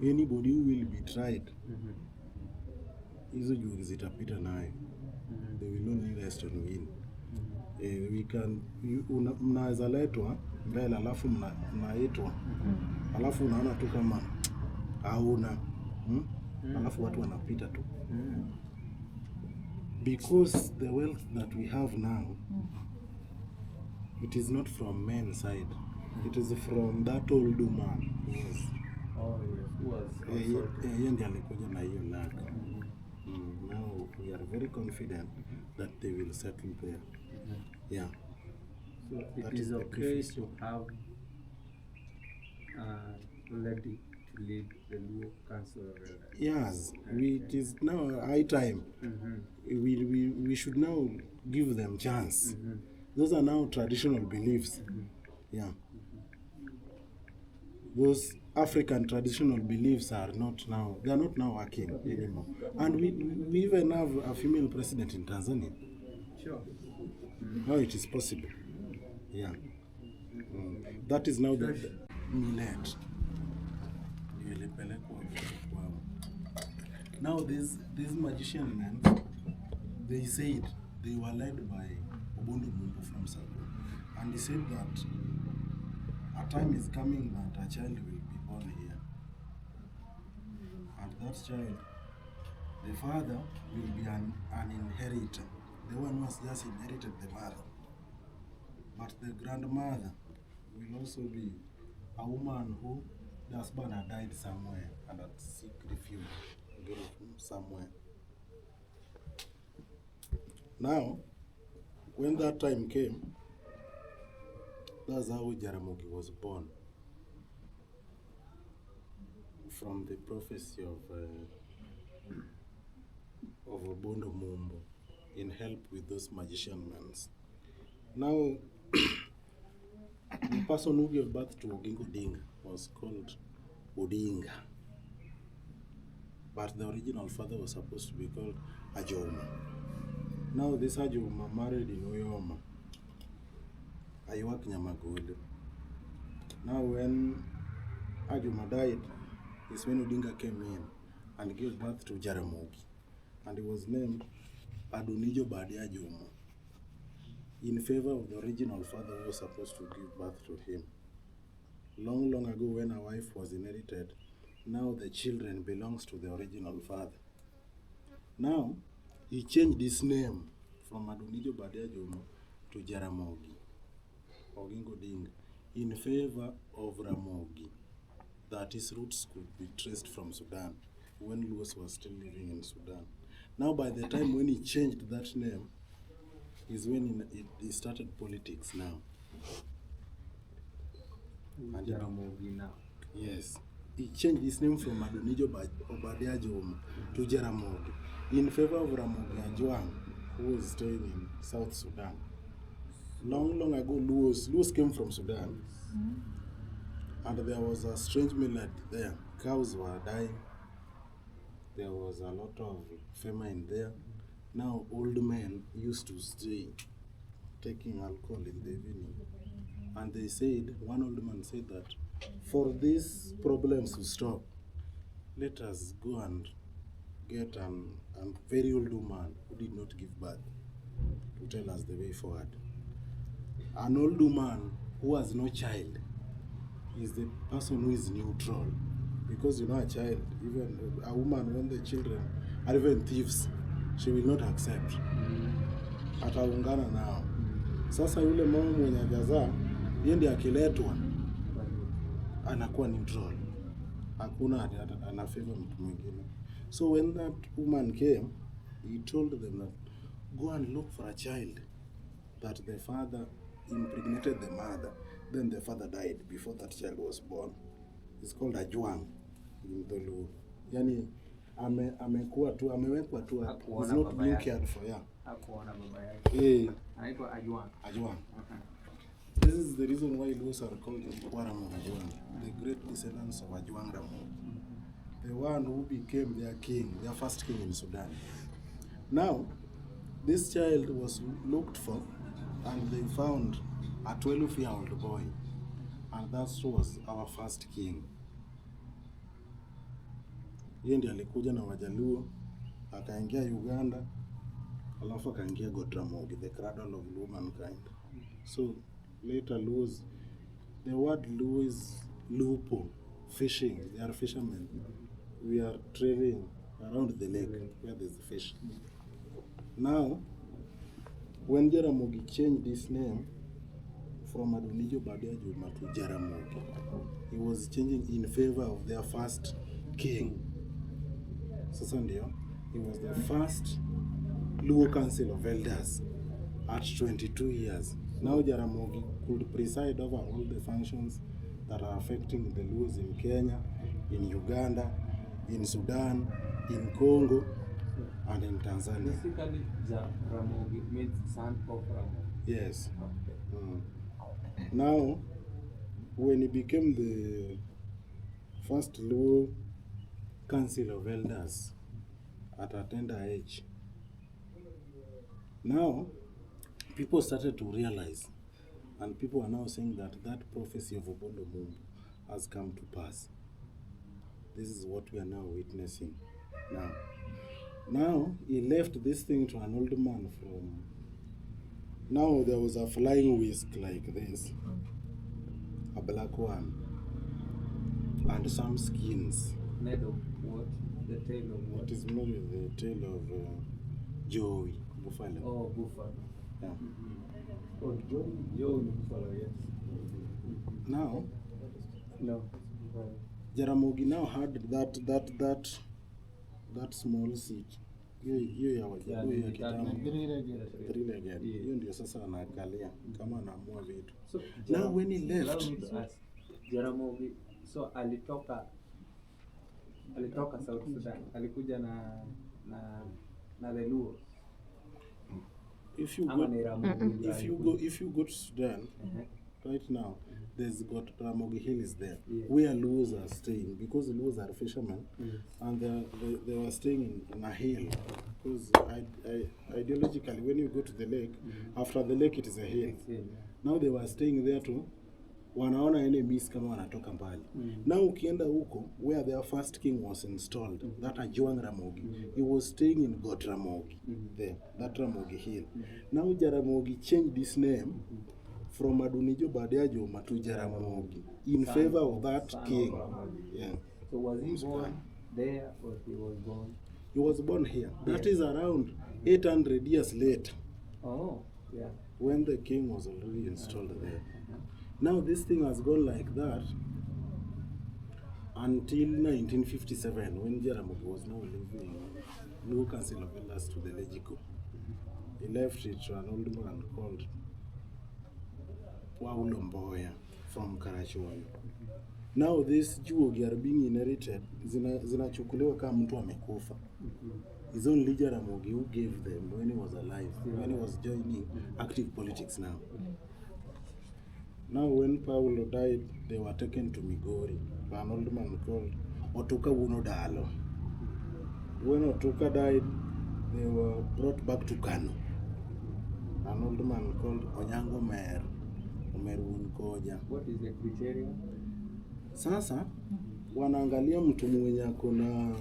anybody who will be tried, hizo juhudi zitapita nayo. They will only rest and win. We can, mnaweza letwa mbele alafu mnaitwa alafu unaona tu kama hauna alafu watu wanapita tu. Because the wealth that we have now, it is not from men's side. It is from that old man. Yes. Oh, yes. Who was Yeye ndiye alikuja na hiyo luck. Now we are very confident that they will settle there. Yeah. So it is okay to have lady to lead the new council. Yes, it is now high time. We should now give them chance. Those are now traditional beliefs. Yeah. Those African traditional beliefs are not now, they are not now working anymore. And we even have a female president in Tanzania. Sure. Now it is possible. Yeah. That is now the millet. Now these magician men, they said they were led by Obondo Mumbo from South. And he said that a time is coming that a child will be born here. And that child, the father will be an inheritor. The one who has just inherited the mother. But the grandmother will also be a woman who the husband had died somewhere and had seek refuge somewhere. Now, when that time came, that's how Jaramogi was born. From the prophecy of Obondo Mumbo in help with those magician men. Now, the person who gave birth to Winnie Odinga was called Odinga. But the original father was supposed to be called Ajoma. Now this Ajoma married in Uyoma. Ayuak Nyamagode. Now when Ajoma died, is when Odinga came in and gave birth to Jaramogi. And he was named Adonijo Badi Ajoma, in favor of the original father who was supposed to give birth to him. Long, long ago when a wife was inherited, now the children belongs to the original father. Now, he changed his name from Adonijo Badi Ajoma to Jaramogi, Winnie Odinga, in favor of Ramogi, that his roots could be traced from Sudan, when Lewis was still living in Sudan. Now, by the time when he changed that name, is when he started politics now. And Jaramogi now. Yes. He changed his name from Adonijo Badi Ajoma to Jaramogi in favor of Ramogi Ajwang, who was staying in South Sudan. Long, long ago, Lewis came from Sudan. And there was a strange millet there. Cows were dying. There was a lot of famine there. Now, old men used to stay taking alcohol in the evening. And they said, one old man said that, for these problems to stop, let us go and get a very old woman who did not give birth to tell us the way forward. An old woman who has no child is the person who is neutral. Because you know a child, even a woman, when the children are even thieves, she will not accept. Ataungana nao. Sasa yule mama mwenye hajazaa, yeye ndiye akiletwa anakuwa neutral. Hakuna ana favor mtu mwingine. So when that woman came, he told them that go and look for a child that the father impregnated the mother. Then the father died before that child was born. It's called Ajwang in the law. Yani amekuwa tu amewekwa tu, is not being cared for. Yeah. Hakuona baba yake. Eh. Anaitwa Ajwang. Ajwang. This is the reason why Lewis are called Waramo Ajwang, the great descendants of Ajwang Ramo. The one who became their king, their first king in Sudan. Now, this child was looked for, and they found a 12-year-old boy, and that was our first king. Yeye ndiye alikuja na Wajaluo, akaingia Uganda, alafu akaingia Gotramogi, the cradle of Luo mankind. So later Luos, the word Luo is lupo, fishing. They are fishermen. We are trading around the lake where there's fish. Now, when Jaramogi changed his name from Adonijo Badia Juma to Jaramogi, he was changing in favor of their first king. Sasa ndio, he was the first Luo Council of Elders at 22 years. Now Jaramogi could preside over all the functions that are affecting the Luos in Kenya, in Uganda, in Sudan, in Congo, and in Tanzania. Basically, Jaramogi means son of Ramogi. Yes. Now, when he became the first Luo Council of Elders at a tender age, now people started to realize, and people are now saying that that prophecy of Obondo Mumbu has come to pass. This is what we are now witnessing now. Now, he left this thing to an old man from... Now there was a flying whisk like this, a black one, and some skins. Made of what? The tail of what? It is made with the tail of Joey, buffalo. Oh, buffalo. Yeah. Oh, Joey buffalo, yes. Now, No. Jaramogi now had that small seat. Hiyo ya Wajaluo ya kitambo. Three-legged. Hiyo ndio sasa anakalia kama anaamua vitu. So, Now when he left, Jaramogi, so alitoka South Sudan, alikuja na the Luo. if you go to Sudan right now, there's got Ramogi Hill is there, where Luos are staying, because the Luos are fishermen, and they were staying in a hill, because ideologically when you go to the lake, after the lake it is a hill. Now they were staying there too, wanaona enemies kama wanatoka mbali. Now ukienda huko, where their first king was installed, that Ajuang Ramogi, he was staying in Gotramogi, there, that Ramogi Hill. Now Jaramogi changed his name from Adonijo Badiajo to Jaramogi in favor of that king. Yeah. So was he born there or he was born? He was born here. That is around 800 years later. Oh, yeah. When the king was already installed there. Now this thing has gone like that until 1957, when Jaramogi was now leaving Luo Council of Elders to the Legico. He left it to an old man called Paulo Mboya from Karachuonyo. Now these Juogi are being inherited, zinachukuliwa kama mtu amekufa. His only Jaramogi who gave them when he was alive, when he was joining active politics now. Now when Paulo died, they were taken to Migori by an old man called Otuka Wunodalo. When Otuka died, they were brought back to Kano. An old man called Onyango Mer, Omer Wunkoja. What is the criteria? Sasa, wanaangalia mtu mwenye akona,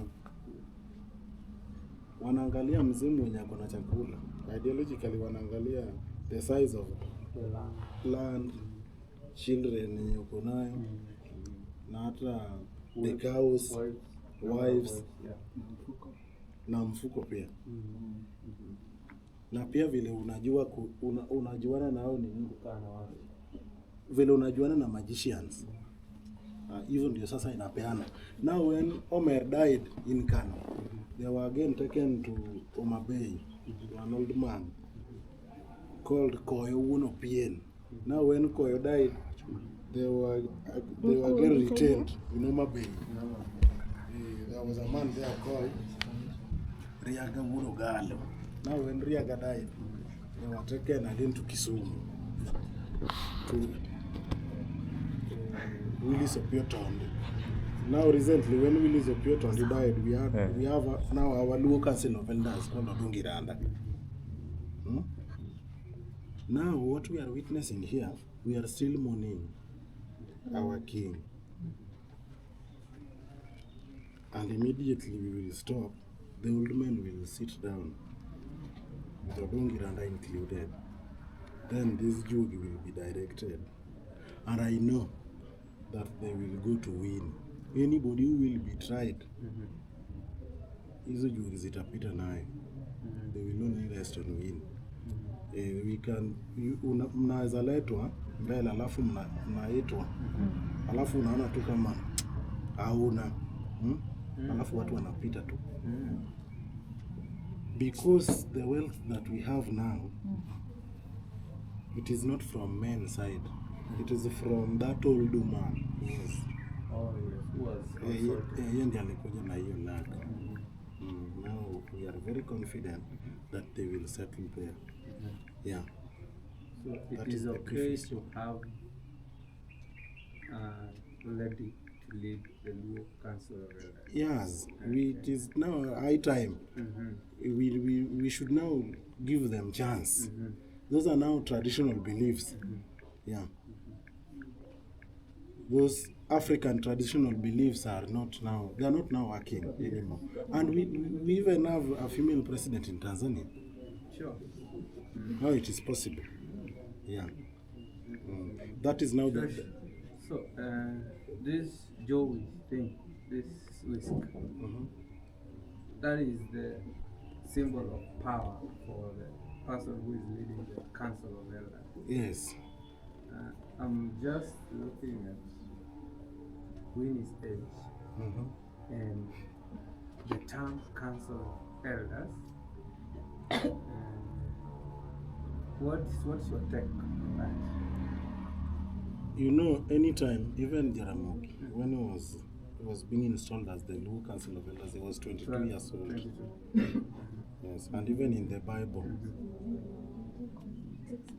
wanaangalia mzee mwenye akona chakula. Ideologically wanaangalia the size of The land, children yenye uko nayo, na hata the cows, wives, na mfuko pia. Na pia vile unajua unajuana nao ni nini, vile unajuana na magicians. Hivyo ndio sasa inapeana. Now when Omer died in Kano, they were again taken to Homa Bay, to an old man called Koyo Wuno Pien. Now when Koyo died, they were again retained in Homa Bay. There was a man there called Riaga Wuno Galo. Now when Riaga died, they were taken again to Kisumu, to Willis Opiotondi. Now recently, when Willis Opiotondi died, we have now our Luo Council of Elders called Odungiranda. Now what we are witnessing here, we are still mourning our king. and immediately we will stop, the old men will sit down, the Dongiranda included. Then this jugi will be directed, and I know that they will go to win. Anybody who will be tried, hizo jugi zitapita nayo. They will only rest on win. We can, mnaweza letwa mbele alafu mnaitwa alafu unaona tu kama hauna alafu watu wanapita tu because the wealth that we have now, it is not from men's side, it is from that old man. Yes. Oh, yes. Who was Yeye ndiye alikuja na hiyo luck. Now we are very confident that they will settle there. Yeah. So That it is is the okay preface. to have lady to lead the Luo Council of Elders. Yes, it is now high time. We should now give them chance. Those are now traditional beliefs. Yeah. Those African traditional beliefs are not now, they are not now working anymore. And we even have a female president in Tanzania. Sure. Now it is possible. Yeah. That is now the... So, this Joey thing, this whisk, that is the symbol of power for the person who is leading the Council of Elders. Yes. I'm just looking at Winnie's age and the term Council of Elders. What's your take on that? You know, anytime, even Jaramogi, when he was being installed as the Luo Council of Elders, he was 22 years old. 22. Yes, and even in the Bible,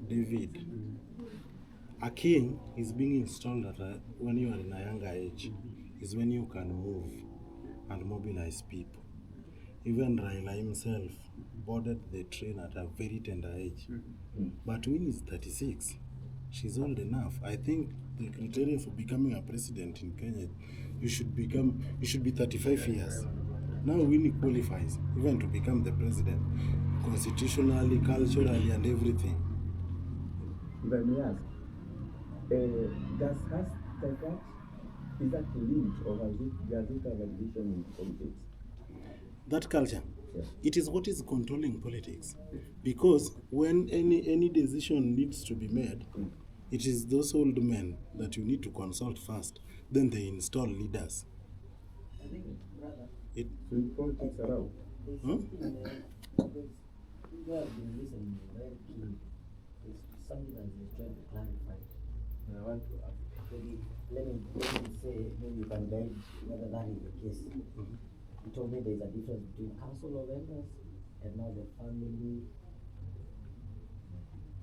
David, a king is being installed when you are in a younger age, is when you can move and mobilize people. Even Raila himself boarded the train at a very tender age. But when he's 36, she's old enough. I think the criteria for becoming a president in Kenya, you should be 35 years. Now Winnie qualifies even to become the president, constitutionally, culturally, and everything. Let me ask, does that is that linked or does it have a division in politics? That culture, Yes. it is what is controlling politics. Because when any decision needs to be made, it is those old men that you need to consult first. Then they install leaders. So politics are out. Huh? You have been listening very keen. It's something that you're trying to clarify. And I want to ask, let me say, maybe you can guide whether that is the case. You told me there's a difference between council of elders and now the family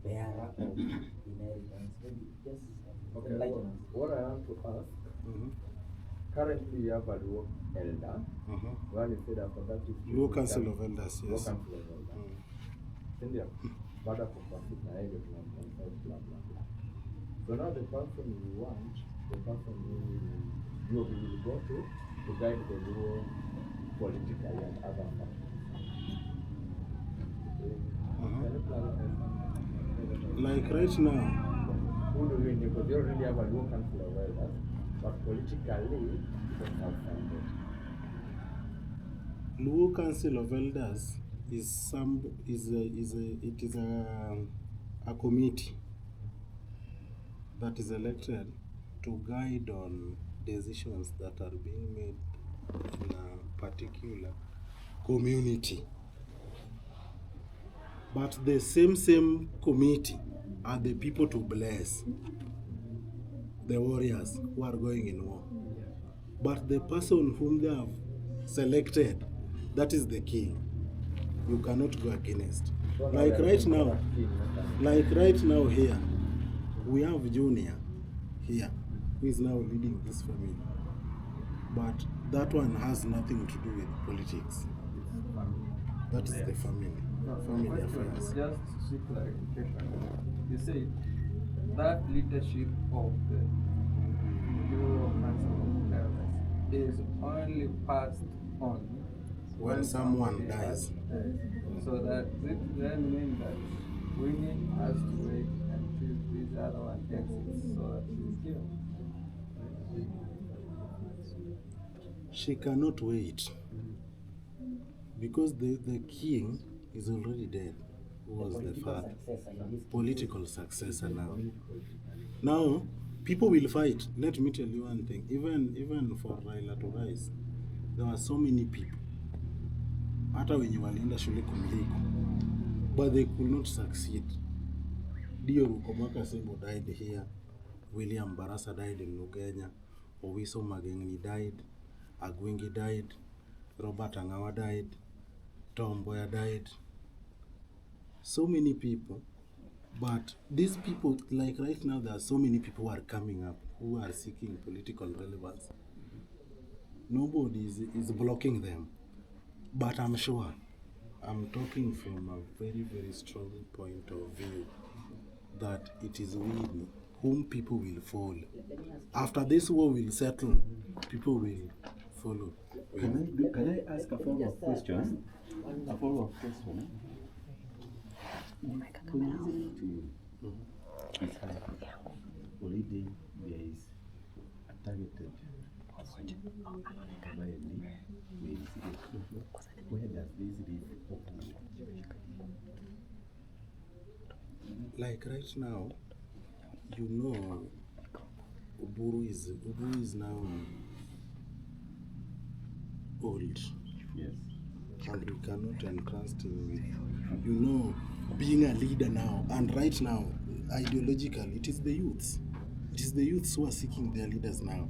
bearer of inheritance. Maybe just Okay, enlighten us. what I want to ask, currently you have a Luo elder, one is said after that is Luo Council of Elders, Luo yes. Council of Elders. India, baada kupasi na hiyo tunamconsulta blah blah blah. So now the person we want, the person we will go to guide the Luo politically and other factors. Can you clarify something? Like right now, Who do we need? Because they already have a Luo Council of Elders, but politically it's not funded. Luo Council of Elders is a committee that is elected to guide on decisions that are being made in a particular community. But the same committee are the people to bless the warriors who are going in war. But the person whom they have selected, that is the king. You cannot go against. Like right now here, we have Junior here, who is now leading this family. But that one has nothing to do with politics. That is the family affairs. Just to seek clarification, you say that leadership of the Luo Council of Elders is only passed on when someone somebody dies. dies. So that it then means that Winnie has to wait until this other one exits so that she's given. She cannot wait because the king is already dead, who was the father, political successor now. Now, people will fight. Let me tell you one thing. Even for Raila to rise, there were so many people. Hata wenye walienda shule kumliko, but they could not succeed. Dio Rukomaka Simbo died here. William Barasa died in Lugenya. Owiso Magengni died. Agwingi died. Robert Angawa died. Tom Boya died. So many people. But these people, like right now, there are so many people who are coming up, who are seeking political relevance. Nobody is blocking them. But I'm sure, I'm talking from a very, very strong point of view, that it is Winnie whom people will follow. After this war will settle, people will follow. Can I ask a follow-up question? A follow-up question. When listening to you, it's like already there is a targeted where does this leave open? Like right now, you know, Uburu is now old. Yes. And we cannot entrust him with, you know, being a leader now. And right now, ideologically, it is the youths. It is the youths who are seeking their leaders now.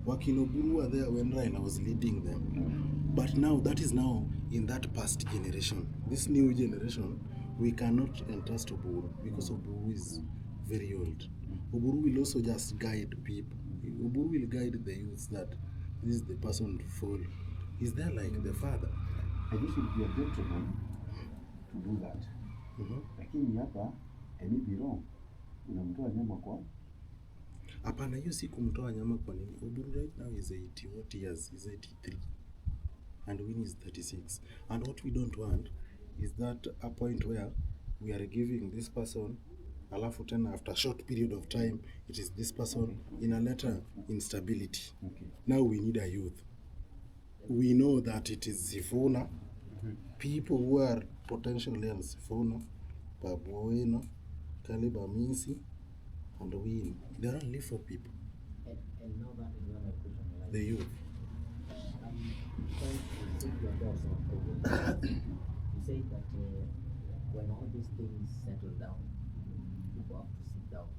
Wakinoburu were there when Raila was leading them. But now, that is now in that past generation. This new generation, we cannot entrust Uburu because Uburu is very old. Uburu will also just guide people. Uburu will guide the youths that this is the person to follow. Is there like the father? I think it would be a gentleman to do that. Lakini hapa, I may be wrong. Unamtoa nyama kwa? Hapana, hiyo si kumtoa nyama kwa nini. Uburu right now is 80 what years? Is 83. And Winnie is 36. And what we don't want is that a point where we are giving this person alafu tena after a short period of time, it is this person in a later instability. Okay. Now we need a youth. We know that it is Sifuna, people who are potentially on Sifuna, Babueno, Kaliba Minsi, and Winnie. There are only 4 people. And now that is where my question lies. The youth. You say that when all these things settle down, people have to sit down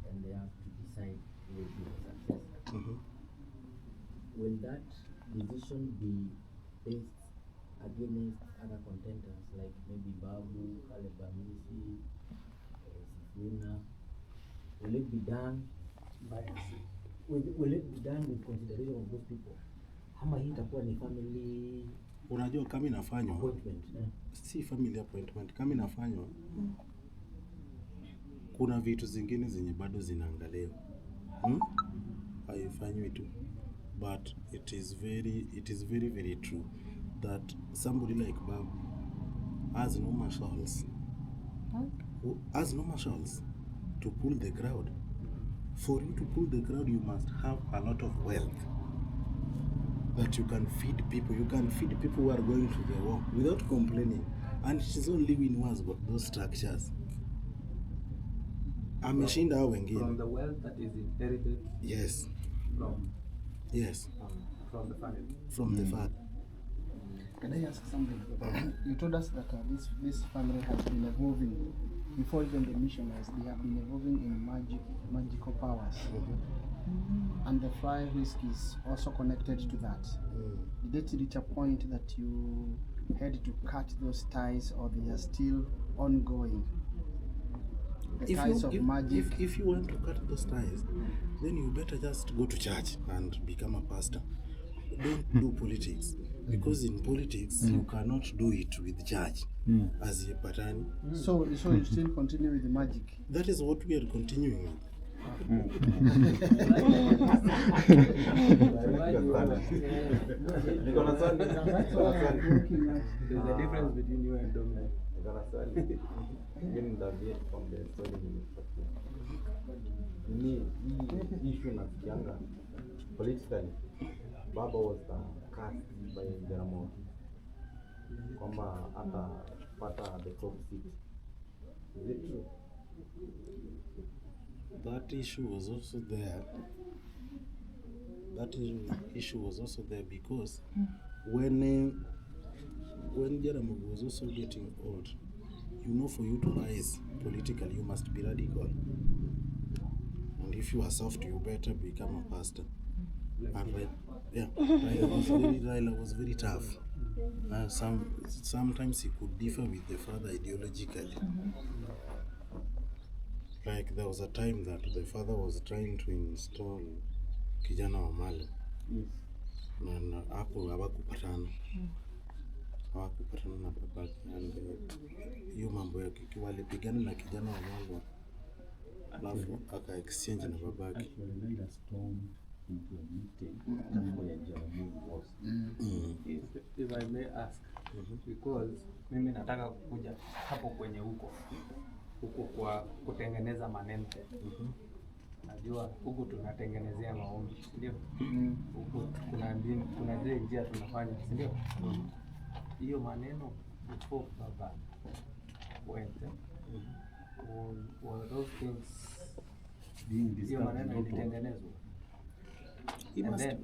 and they have to decide who will be the successor. Will that decision be based against other contenders like maybe Babu, Kalebamisi, Sifuna? Will it be done will it be done with consideration of those people? Ama hii itakuwa ni family Unajua kama inafanywa appointment? Si family appointment, kama inafanywa kuna vitu zingine zenye bado zinaangaliwa. Haifanywi tu. But it is very very true that somebody like Babu has no marshals. Who has no marshals to pull the crowd. For you to pull the crowd, you must have a lot of wealth that you can feed people. You can feed people who are going to the war without complaining. And it is only Winnie who has got those structures. Ameshinda hao wengine. From the wealth that is inherited. Yes. From Yes. From the family. From the father. Can I ask something? You told us that this family has been evolving before even the missionaries. They have been evolving in magical powers, and the fly risk is also connected to that. Did it reach a point that you had to cut those ties, or they are still ongoing? The ties of magic. If you want to cut those ties, then you better just go to church and become a pastor. Don't do politics. Because in politics, you cannot do it with church as a pattern. So you still continue with the magic? That is what we are continuing with. There's a difference between you and dominant. From the story ni issue nasikianga politically baba was cast by Jaramogi kwamba atapata the top seat. Is it true? That issue was also there. That issue was also there because when Jaramogi was also getting old, you know, for you to rise politically, you must be radical. And if you are soft, you better become a pastor. And Raila was very tough. Sometimes he could differ with the father ideologically. Like there was a time that the father was trying to install kijana wa Mali. Na hapo hawakupatana na babake, and hiyo mambo ya walipigana na kijana wa Mali, alafu aka exchange na babake. If I may ask, because mimi nataka kukuja hapo kwenye huko kwa kutengeneza maneno. Najua huku tunatengenezea maombi, ndio? Huku kuna zile njia tunafanya, ndio? Hiyo maneno before baba went, were those things hiyo maneno ilitengenezwa?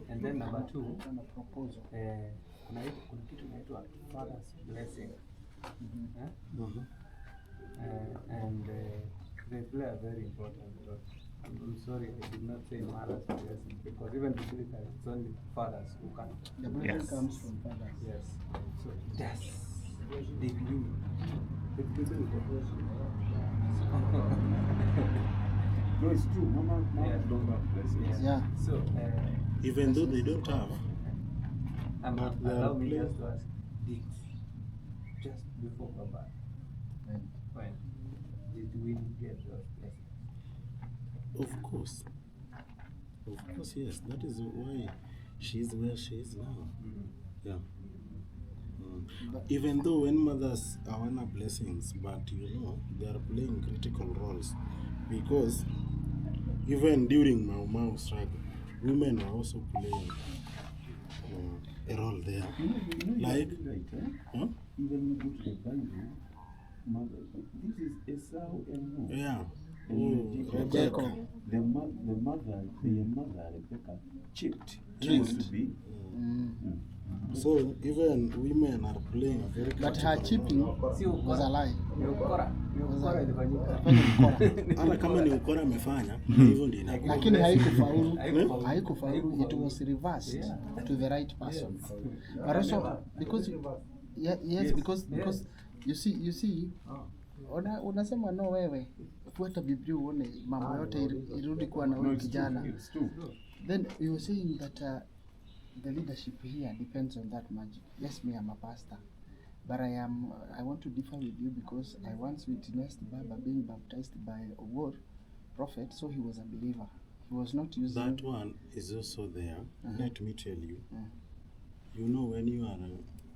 And then number two, kuna kitu inaitwa father's blessing. And they play a very important role. I'm sorry, I did not say mother's blessing, because even biblically it's only fathers who can. The blessing comes from fathers. Yes. So yes, they do. No, it's true. Mama don't have blessings. Yeah. So Even though they don't have. Allow me just to ask, just before Baba, when did we get those blessings? Of course, yes. That is why she is where she is now. Yeah. Even though when mothers are blessings, but you know they are playing critical roles, because even during Mau struggle, women are also playing a role there. Like, huh? Even you go to the Bible, mother, this is Esau and Noah. Yeah. Jacob. The mother Rebecca chipped. To be. So even women are playing a very But her chipping was a lie. hata kama ni ukora amefanya hivyo ndio inakuwa. Lakini haikufaulu. It was reversed to the right person. But also because because you see unasema no wewe fuata Biblia uone mambo yote irudi kuwa na huyu kijana. Then you were saying that the leadership here depends on that magic. Yes, me, I'm a pastor, but I want to differ with you because I once witnessed Baba being baptized by a word prophet, so he was a believer. He was not using. That one is also there. Let me tell you. You know when you are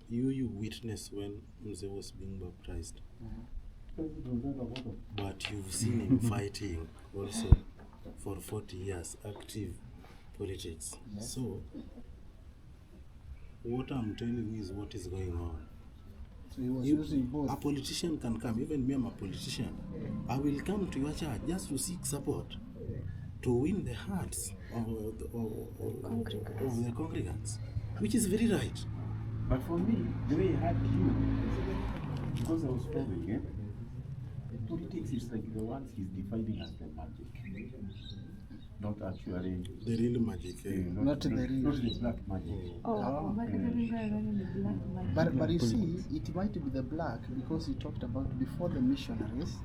you witness when Mzee was being baptized, but you've seen him fighting also for 40 years, active politics. Yes. So what I'm telling you is what is going on. So he was using both. A politician can come, even me, I'm a politician. I will come to your church just to seek support, to win the hearts of the congregants, which is very right. But for me, the way I had you, because I was following it, politics is like the ones he's defining as the magic. Not actually the real magic. Not the black magic. But you see, it might be the black because he talked about before the missionaries,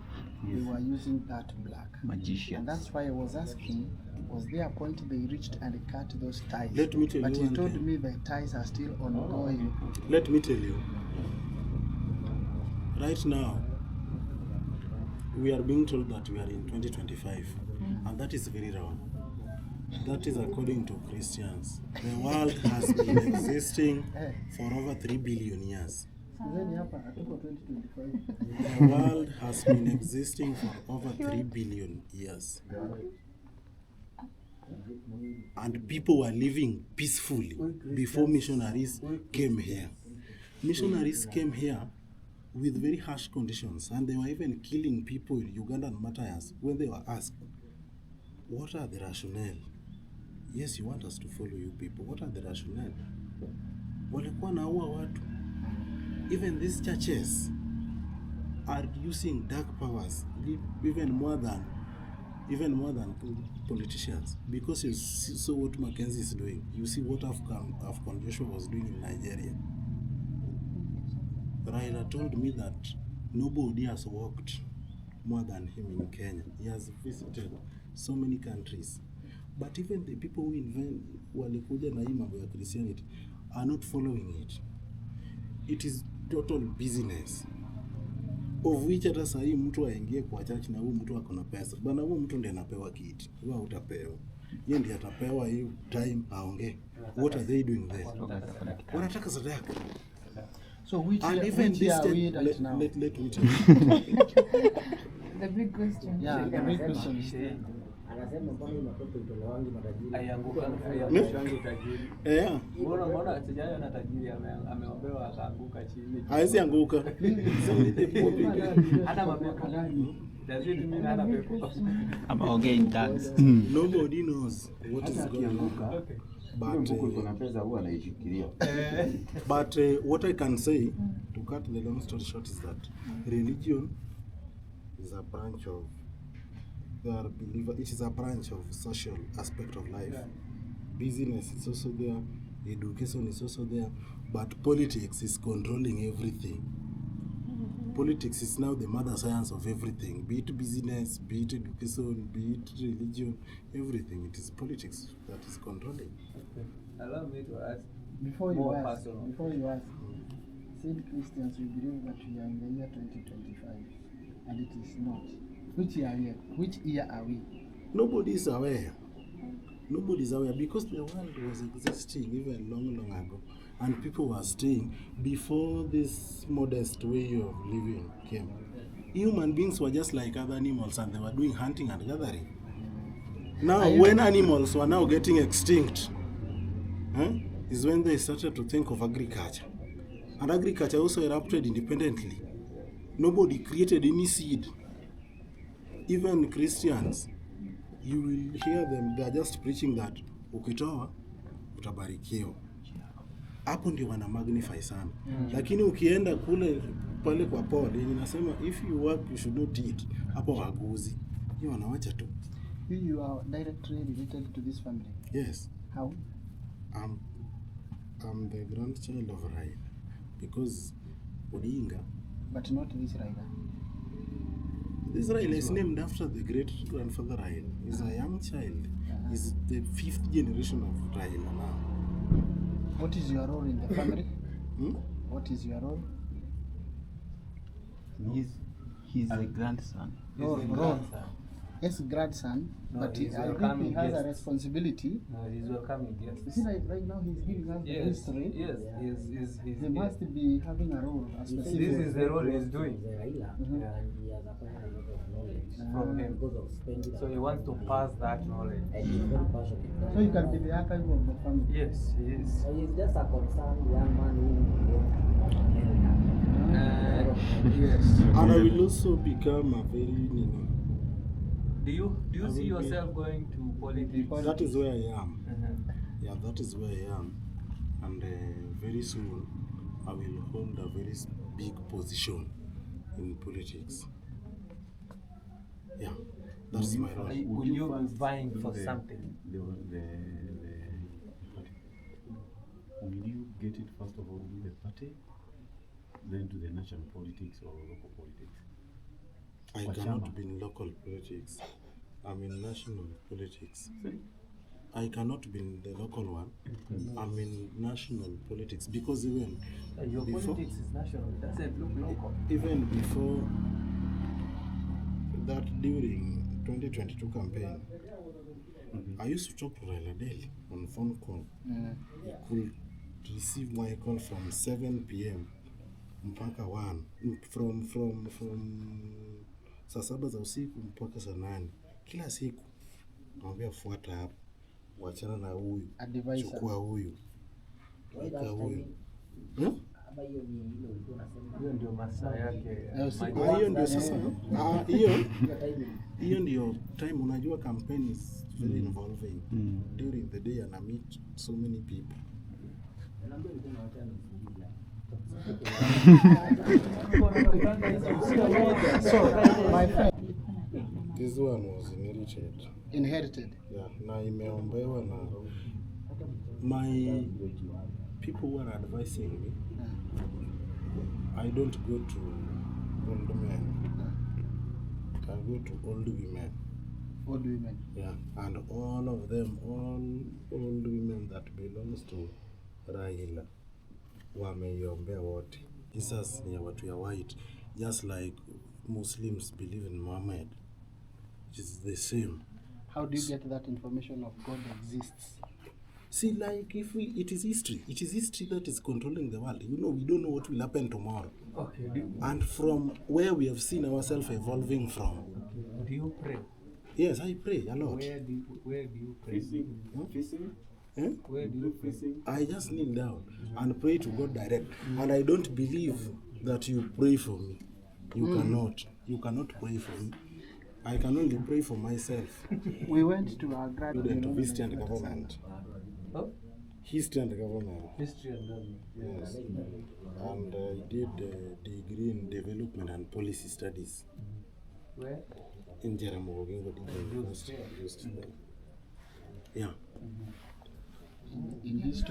they were using that black. Magician. And that's why I was asking, was there a point they reached and cut those ties? Let me tell but you he told me the ties are still ongoing. Let me tell you. Right now, we are being told that we are in 2025. and that is very wrong. That is according to Christians. The world has been existing for over 3 billion years. Then hapa hatuko 2025. The world has been existing for over 3 billion years. And people were living peacefully before missionaries came here. Missionaries came here with very harsh conditions, and they were even killing people in Ugandan martyrs when they were asked, what are the rationale? Yes, you want us to follow you people. What are the rationale? Walikuwa naua watu. Even these churches are using dark powers, even more than politicians, because you see what Mackenzie is doing. You see what Afghan Joshua was doing in Nigeria. Raila told me that nobody has worked more than him in Kenya. He has visited so many countries. But even the people who walikuja na hii mambo ya Christianity are not following it. It is total business. Of which hata sahi mtu aingie kwa church na huyu mtu akona pesa. Bana huyu mtu ndiye anapewa kiti. Wewe utapewa. Yeye ndiye atapewa hii time aongee. What are they doing there? Wanataka sadaka. So which and year, even which this year are we let, right let, now? let me tell you. The big question. Yeah, the big question is Anasema mbona hii makopo itolewangi matajiri? Aianguka tajiri. Yeah. Mbona sijayo na tajiri ameombewa akaanguka chini. Haezi anguka. Hata mapepo gani? Does it mean hata pepo? I'm again dance. Nobody knows what is going on. Okay. But what I can say, to cut the long story short, is that religion is a branch of their believer. It is a branch of social aspect of life. Business is also there, education is also there, but politics is controlling everything. Politics is now the mother science of everything, be it business, be it education, be it religion, everything. It is politics that is controlling. Okay. Allow me to ask before more you ask, personal. said Christians, we believe that we are in the year 2025, and it is not. Which year are we? Nobody is aware. Nobody is aware because the world was existing even long ago, and people were staying before this modest way of living came. Human beings were just like other animals, and they were doing hunting and gathering. Now, when animals were now getting extinct, is when they started to think of agriculture. And agriculture also erupted independently. Nobody created any seed. Even Christians, you will hear them, they are just preaching that ukitoa utabarikiwa. Hapo ndio wana magnify sana. Lakini ukienda kule pale kwa Paul inasema if you work you should not eat. Hapo waguzi. Hiyo wanawacha tu. You are directly related to this family? Yes. How? I'm the grandchild of Raila because Odinga. But not this Raila. This Raila is named after the great grandfather Raila. He's a young child. He's the 5th generation of Raila now. What is your role in the family? What is your role? He's a grandson. Role. Yes, grandson, No, but he's I think welcoming he has a guests. responsibility. No, he's welcoming guests. You see, like right now he's giving us the Yes, history. yes, he's He must be having a role. A This specific. is the role he's doing Raila, Yeah. and he has acquired a lot of knowledge from him. because of spending. So he wants to pass that knowledge. And he's very passionate. So you can be the archive of the family. Yes, he is. So he's just a concerned young man who wants to become an elder. Yes. And I will also become a very, Do you I will see be- yourself going to politics? that is where I am. Uh-huh. Yeah, that is where I am. And very soon I will hold a very big position in politics. Yeah, that's my role. Will you be vying for something? Will you get it first of all in the party, then to the national politics or local politics? I Kwa cannot chama. be in local politics. I'm in national politics. I cannot be in the local one. I'm in national politics because even Your before, politics is national. It doesn't look local. even before that, during 2022 campaign, I used to talk to Raila daily on phone call. He could receive my call from 7 p.m. mpaka 1, from saa 7 za usiku mpaka saa 8 kila siku. Naambia fuata hapo, wachana na huyu, chukua huyu, weka huyu. Hiyo ndio masaa yake. Hiyo ndio sasa. Hiyo ndio time. Unajua campaign is very involving during the day, and I meet so many people. My friend, This one was inherited. Yeah, na imeombewa na my people were advising me. I don't go to old men. I go to old women. Old women. Yeah, and all of them, all old women that belongs to Raila, wameiombea wote. Jesus ni ya watu ya white, just like Muslims believe in Muhammad. It's the same. How do you get that information of God exists? See, like it is history. It is history that is controlling the world. You know, we don't know what will happen tomorrow. Okay. And from where we have seen ourselves evolving from. Okay. Do you pray? Yes, I pray a lot. Where do you pray? Facing? Where do you pray? I just kneel down and pray to God direct. And I don't believe that you pray for me. You cannot. You cannot pray for me. I can only pray for myself. We went to our Student of history and government. Oh? History and government. History and government. Yes. And I did a degree in development and policy studies. Where? In Jaramogi University. Yeah. in history.